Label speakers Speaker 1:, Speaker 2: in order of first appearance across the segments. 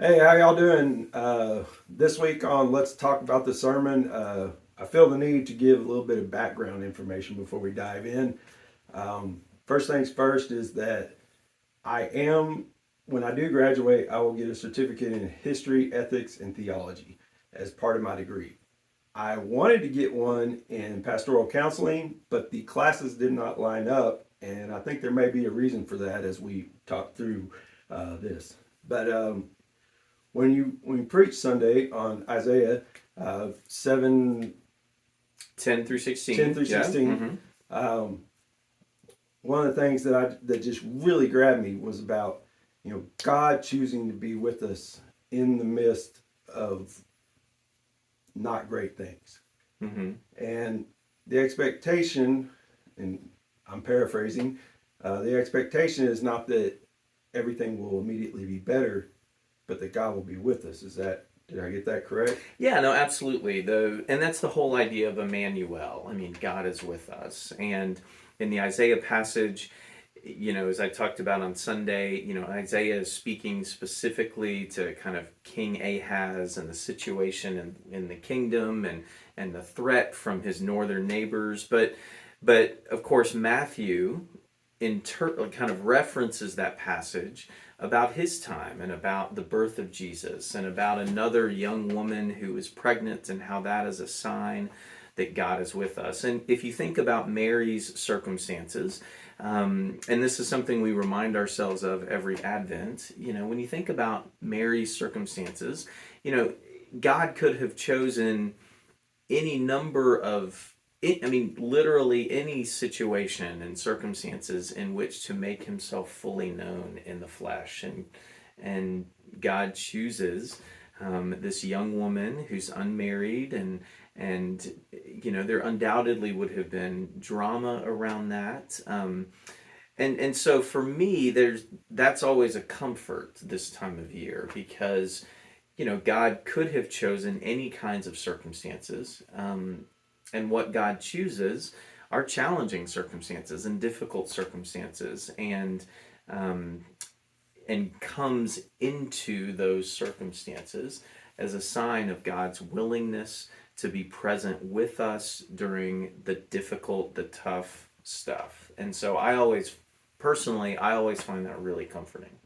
Speaker 1: Hey, how y'all doing? This week on Let's Talk About the Sermon, I feel the need to give a little bit of background information before we dive in. First things first is that when I do graduate, I will get a certificate in history, ethics, and theology as part of my degree. I wanted to get one in pastoral counseling, but the classes did not line up, and I think there may be a reason for that as we talk through this. But when you preach Sunday on Isaiah 7,
Speaker 2: 10 through 16.
Speaker 1: 10 through
Speaker 2: Yeah.
Speaker 1: 16, um, one of the things that just really grabbed me was about God choosing to be with us in the midst of not great things.
Speaker 2: Mm-hmm.
Speaker 1: And the expectation, and I'm paraphrasing, the expectation is not that everything will immediately be better, but that God will be with us. Did I get that correct?
Speaker 2: Yeah, no, absolutely. And that's the whole idea of Immanuel. I mean, God is with us. And in the Isaiah passage, as I talked about on Sunday, Isaiah is speaking specifically to kind of King Ahaz and the situation in the kingdom and the threat from his northern neighbors. But of course, Matthew kind of references that passage about his time and about the birth of Jesus and about another young woman who is pregnant and how that is a sign that God is with us. And if you think about Mary's circumstances, and this is something we remind ourselves of every Advent, when you think about Mary's circumstances, God could have chosen any number of literally any situation and circumstances in which to make himself fully known in the flesh. And God chooses this young woman who's unmarried, and there undoubtedly would have been drama around that. And so for me, that's always a comfort this time of year, because God could have chosen any kinds of circumstances. And what God chooses are challenging circumstances and difficult circumstances, and comes into those circumstances as a sign of God's willingness to be present with us during the difficult, the tough stuff. And so I always find that really comforting.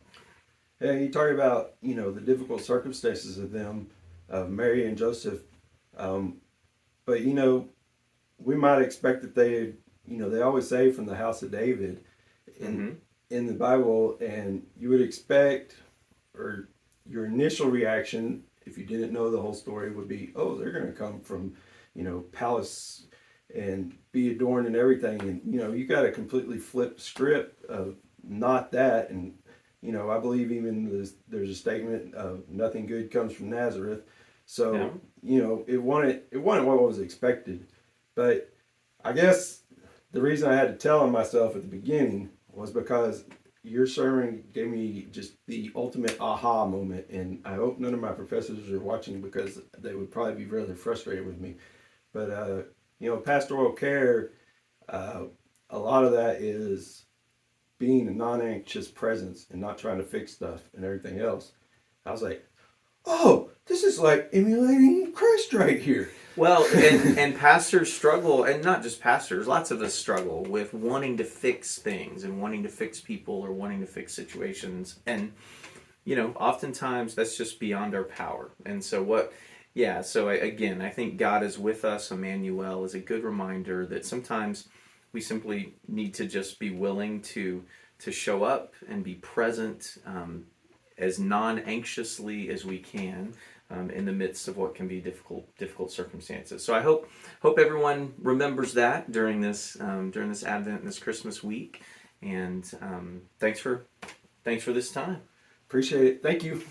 Speaker 1: Yeah, you talk about the difficult circumstances of them, of Mary and Joseph, but we might expect that they always say from the house of David in the Bible, and you would expect, or your initial reaction, if you didn't know the whole story, would be, oh, they're going to come from, palace and be adorned and everything. And, you got to completely flip script of not that. And, I believe even there's a statement of nothing good comes from Nazareth. So, it wasn't what was expected. But I guess the reason I had to tell on myself at the beginning was because your sermon gave me just the ultimate aha moment, and I hope none of my professors are watching because they would probably be rather frustrated with me. But pastoral care, a lot of that is being a non-anxious presence and not trying to fix stuff and everything else. I was like, oh, this is like emulating Christ right here.
Speaker 2: Well, and pastors struggle, and not just pastors, lots of us struggle with wanting to fix things and wanting to fix people or wanting to fix situations. And, oftentimes that's just beyond our power. And so again, I think God is with us. Immanuel is a good reminder that sometimes we simply need to just be willing to show up and be present as non-anxiously as we can in the midst of what can be difficult circumstances. So I hope everyone remembers that during this Advent and this Christmas week. And thanks for this time.
Speaker 1: Appreciate it. Thank you.